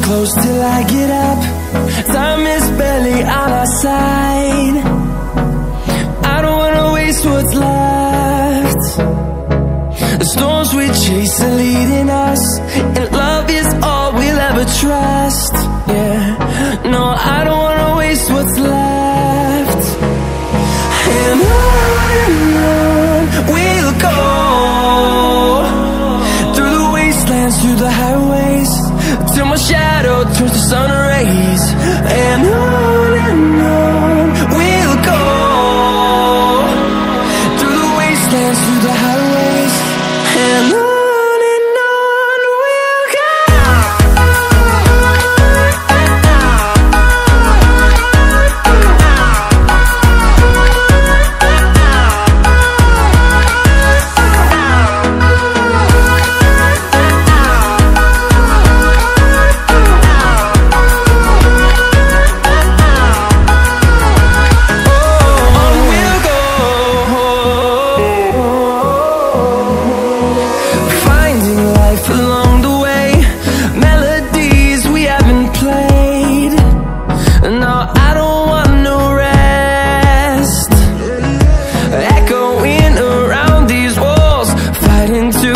close till I get up. Time is barely on our side. I don't wanna waste what's left. The storms we chase are leading us, and love is all we'll ever trust. Yeah, no, I don't wanna waste what's left. And on we'll go, through the wastelands, through the highways, till my shadow turns to sun rays. And on we'll go, through the wastelands, through the highways, and on we'll go. To